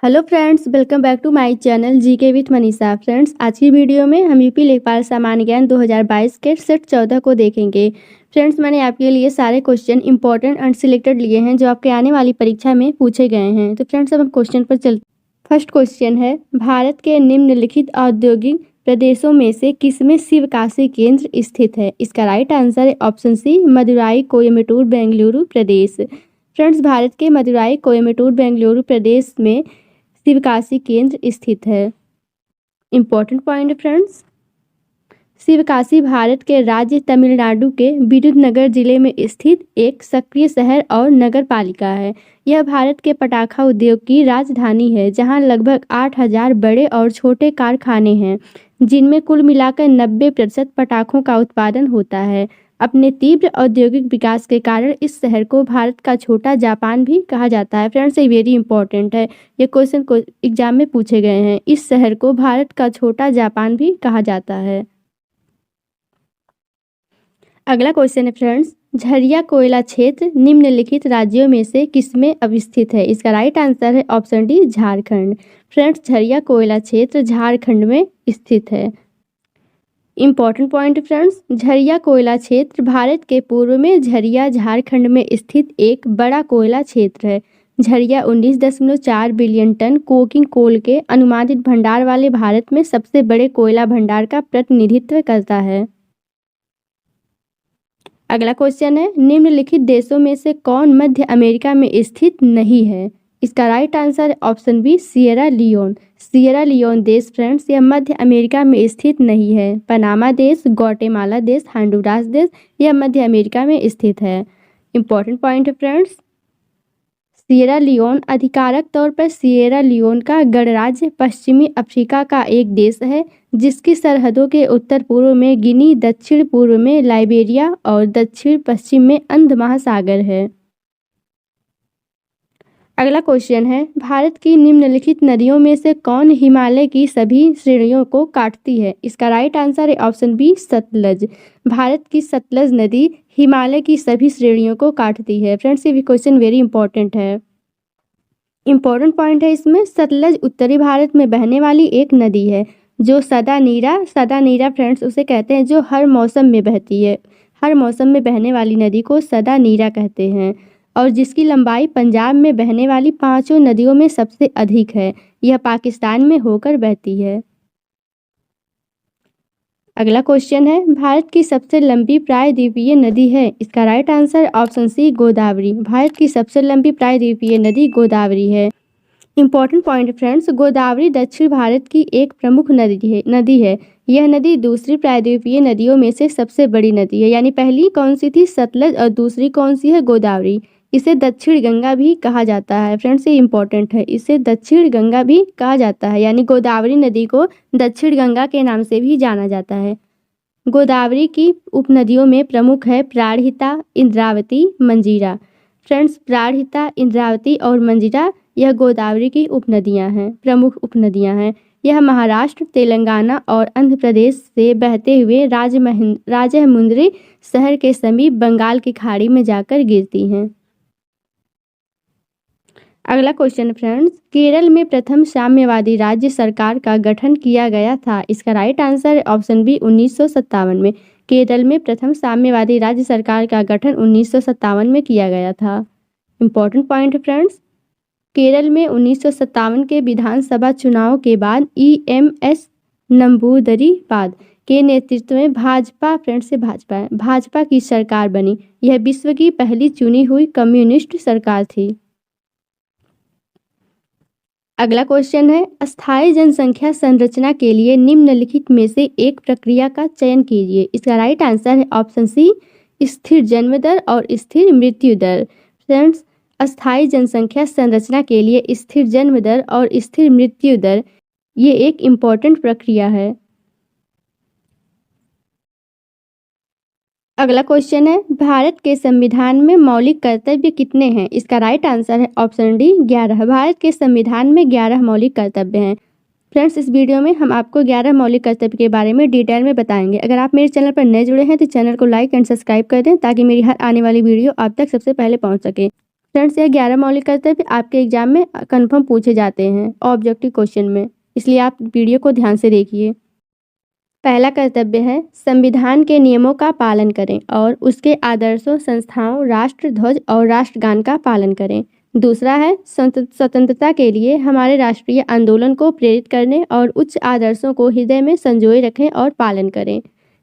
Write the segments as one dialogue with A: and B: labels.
A: Hello friends, welcome back to my channel GK with Manisha. Friends, आज की video में हम यूपी लेखपाल सामान्य ज्ञान 2022 के सेट 14 को देखेंगे। फ्रेंड्स, मैंने आपके लिए सारे क्वेश्चन इंपॉर्टेंट एंड सिलेक्टेड लिए हैं जो आपके आने वाली परीक्षा में पूछे गए हैं। तो फ्रेंड्स, अब हम क्वेश्चन पर चलते। फर्स्ट क्वेश्चन है, भारत के निम्नलिखित औद्योगिक प्रदेशों में से किसमें शिवकाशी केंद्र स्थित है? इसका राइट आंसर है ऑप्शन सी, मदुराई, कोयम्बटूर, बेंगलुरु प्रदेश। फ्रेंड्स, भारत के मदुराई, कोयम्बटूर, बेंगलुरु प्रदेश में शिवकाशी केंद्र स्थित है। Important point friends, Sivakasi Bharat के राज्य तमिलनाडु के विरुधनगर जिले में स्थित एक सक्रिय शहर और नगर पालिका है। यह भारत के पटाखा उद्योग की राजधानी है, जहां लगभग 8,000 बड़े और छोटे कारखाने हैं, जिनमें कुल मिलाकर 90% पटाखों का उत्पादन होता है। अपने तीव्र औद्योगिक विकास के कारण इस शहर को भारत का छोटा जापान भी कहा जाता है। फ्रेंड्स, ये वेरी इंपॉर्टेंट है, ये क्वेश्चन को एग्जाम में पूछे गए हैं। इस शहर को भारत का छोटा जापान भी कहा जाता है। अगला क्वेश्चन है फ्रेंड्स, झरिया कोयला क्षेत्र निम्नलिखित राज्यों में से किसमें अवस्थित है? इसका राइट आंसर है option D, Jharkhand. Friends, Jharia कोयला क्षेत्र झारखंड में स्थित है। इम्पॉर्टेंट पॉइंट फ्रेंड्स, झरिया कोयला क्षेत्र भारत के पूर्व में झरिया झारखंड में स्थित एक बड़ा कोयला क्षेत्र है। Jharia 19.4 billion ton coking coal के अनुमानित भंडार वाले भारत में सबसे बड़े कोयला भंडार का प्रतिनिधित्व करता है। अगला क्वेश्चन है, निम्नलिखित देशों में से कौन मध्य अमेरिका में स्थित नहीं है? इसका राइट आंसर है option B, Sierra Leone. Sierra Leone देश फ्रेंड्स, यह मध्य अमेरिका में स्थित नहीं है। पनामा देश, ग्वाटेमाला देश, होंडुरास देश, यह मध्य अमेरिका में स्थित है। इंपॉर्टेंट पॉइंट है फ्रेंड्स, सिएरा लियोन आधिकारिक तौर पर सिएरा लियोन का गणराज्य पश्चिमी अफ्रीका का एक देश है, जिसकी सरहदों के उत्तर पूर्व में गिनी, दक्षिण पूर्व में लाइबेरिया और दक्षिण पश्चिम में अंध महासागर है। अगला क्वेश्चन है, भारत की निम्नलिखित नदियों में से कौन हिमालय की सभी श्रेणियों को काटती है? इसका राइट आंसर है ऑप्शन बी, सतलज। भारत की सतलज नदी हिमालय की सभी श्रेणियों को काटती है। फ्रेंड्स, ये भी क्वेश्चन वेरी इंपॉर्टेंट है। इंपॉर्टेंट पॉइंट है इसमें, सतलज उत्तरी भारत में बहने वाली एक नदी है जो सदा नीरा फ्रेंड्स उसे कहते हैं, जो हर मौसम में बहती है। हर मौसम में बहने वाली नदी को सदा नीरा कहते हैं, और जिसकी लंबाई पंजाब में बहने वाली 5 नदियों में सबसे अधिक है। यह पाकिस्तान में होकर बहती है। अगला क्वेश्चन है, भारत की सबसे लंबी प्रायद्वीपीय नदी है? इसका right answer option C, Godavari. Bharat की सबसे लंबी प्रायद्वीपीय नदी गोदावरी है। इंपॉर्टेंट पॉइंट फ्रेंड्स, गोदावरी दक्षिण भारत की एक प्रमुख नदी है। यह नदी दूसरी प्रायद्वीपीय नदियों में से सबसे बड़ी नदी है। यानी पहली कौन सी थी? सतलज, और दूसरी कौन सी है? गोदावरी। इसे दक्षिण गंगा भी कहा जाता है। फ्रेंड्स, ये इंपॉर्टेंट है, इसे दक्षिण गंगा भी कहा जाता है, यानी गोदावरी नदी को दक्षिण गंगा के नाम से भी जाना जाता है। गोदावरी की उपनदियों में प्रमुख है प्राणहिता, इंद्रावती, मंजीरा। फ्रेंड्स, प्राणहिता, इंद्रावती और मंजीरा यह गोदावरी की उपनदियां हैं, प्रमुख उपनदियां हैं। यह महाराष्ट्र, तेलंगाना और आंध्र प्रदेश से बहते हुए राजमुंद्री शहर के समीप बंगाल की खाड़ी में जाकर गिरती हैं। अगला क्वेश्चन फ्रेंड्स, केरल में प्रथम साम्यवादी राज्य सरकार का गठन किया गया था? इसका राइट आंसर है ऑप्शन बी, 1957 में। केरल में प्रथम साम्यवादी राज्य सरकार का गठन 1957 में किया गया था। इंपॉर्टेंट पॉइंट फ्रेंड्स, केरल में 1957 के विधानसभा चुनाव के बाद EMS नंबूदरीपाद के नेतृत्व में भाजपा की सरकार बनी। यह विश्व की पहली चुनी हुई कम्युनिस्ट सरकार थी। अगला क्वेश्चन है, अस्थायी जनसंख्या संरचना के लिए निम्नलिखित में से एक प्रक्रिया का चयन कीजिए। इसका राइट आंसर है ऑप्शन सी, स्थिर जन्म दर और स्थिर मृत्यु दर। फ्रेंड्स, अस्थायी जनसंख्या संरचना के लिए स्थिर जन्म दर और स्थिर मृत्यु दर ये एक इम्पॉर्टेंट प्रक्रिया है। अगला क्वेश्चन है, भारत के संविधान में मौलिक कर्तव्य कितने हैं? इसका राइट आंसर है ऑप्शन डी, 11। भारत के संविधान में 11 मौलिक कर्तव्य हैं। फ्रेंड्स, इस वीडियो में हम आपको 11 मौलिक कर्तव्य के बारे में डिटेल में बताएंगे। अगर आप मेरे चैनल पर नए जुड़े हैं तो चैनल को लाइक एंड सब्सक्राइब कर दें, ताकि मेरी हर आने वाली वीडियो आप तक सबसे पहले पहुंच सके। फ्रेंड्स, यह 11 मौलिक कर्तव्य आपके एग्जाम में कन्फर्म पूछे जाते हैं ऑब्जेक्टिव क्वेश्चन में, इसलिए आप वीडियो को ध्यान से देखिए। पहला कर्तव्य है संविधान के नियमों का पालन करें और उसके आदर्शों, संस्थाओं, राष्ट्र ध्वज और राष्ट्रगान का पालन करें। दूसरा है स्वतंत्रता के लिए हमारे राष्ट्रीय आंदोलन को प्रेरित करने और उच्च आदर्शों को हृदय में संजोए रखें और पालन करें।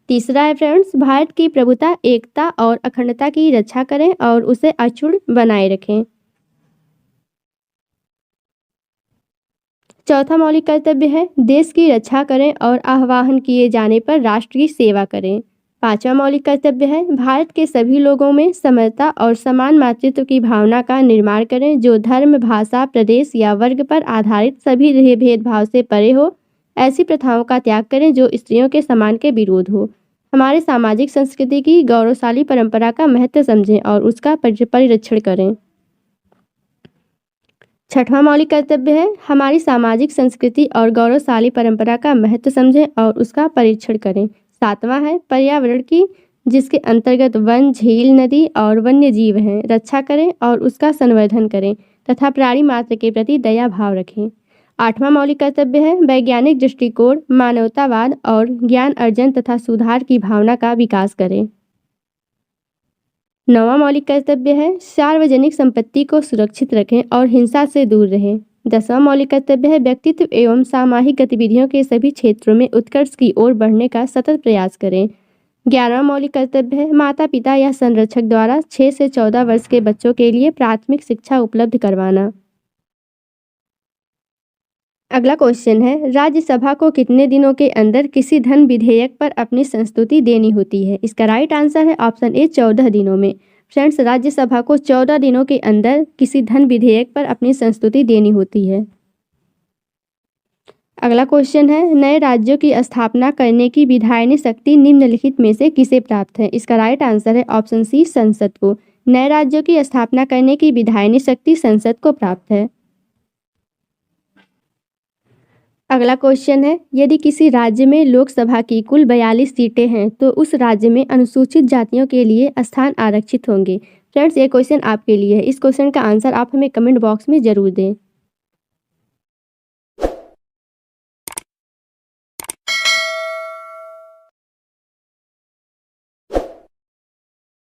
A: तीसरा है फ्रेंड्स, भारत की प्रभुता, एकता और अखंडता की रक्षा करें और उसे अक्षुण्ण बनाए रखें। चौथा मौलिक कर्तव्य है देश की रक्षा करें और आह्वान किए जाने पर राष्ट्र की सेवा करें। पांचवा मौलिक कर्तव्य है भारत के सभी लोगों में समता और समान मातृत्व की भावना का निर्माण करें, जो धर्म, भाषा, प्रदेश या वर्ग पर आधारित सभी भेदभाव से परे हो। ऐसी प्रथाओं का त्याग करें जो स्त्रियों के सम्मान के विरोध हो। हमारे सामाजिक संस्कृति की गौरवशाली परंपरा का महत्व समझें और उसका परिरक्षण करें। छठवां मौलिक कर्तव्य है हमारी सामाजिक संस्कृति और गौरवशाली परंपरा का महत्व समझें और उसका परीक्षण करें। सातवां है पर्यावरण की, जिसके अंतर्गत वन, झील, नदी और वन्य जीव हैं, रक्षा करें और उसका संवर्धन करें तथा प्राणी मात्र के प्रति दया भाव रखें। आठवां मौलिक कर्तव्य है वैज्ञानिक दृष्टिकोण, मानवतावाद और ज्ञान अर्जन तथा सुधार की भावना का विकास करें। नौवां मौलिक कर्तव्य है सार्वजनिक संपत्ति को सुरक्षित रखें और हिंसा से दूर रहें। 10वां मौलिक कर्तव्य है व्यक्तित्व एवं सामाजिक गतिविधियों के सभी क्षेत्रों में उत्कर्ष की ओर बढ़ने का सतत प्रयास करें। 11वां मौलिक कर्तव्य है माता पिता या संरक्षक द्वारा 6 से 14 वर्ष के बच्चों के लिए प्राथमिक शिक्षा उपलब्ध करवाना। अगला क्वेश्चन है राज्यसभा को कितने दिनों के अंदर किसी धन विधेयक पर अपनी संस्तुति देनी होती है? इसका राइट आंसर है ऑप्शन ए 14 दिनों में। फ्रेंड्स, राज्यसभा को 14 दिनों के अंदर किसी धन विधेयक पर अपनी संस्तुति देनी होती है। अगला क्वेश्चन है नए राज्यों की स्थापना करने की विधायनी शक्ति निम्नलिखित में से किसे प्राप्त है? इसका राइट आंसर है ऑप्शन सी संसद को। नए राज्यों की स्थापना करने की विधायनी शक्ति संसद को प्राप्त है। अगला क्वेश्चन है यदि किसी राज्य में लोकसभा की कुल 42 सीटें हैं तो उस राज्य में अनुसूचित जातियों के लिए स्थान आरक्षित होंगे। फ्रेंड्स, ये क्वेश्चन आपके लिए है। इस क्वेश्चन का आंसर आप हमें कमेंट बॉक्स में जरूर दें।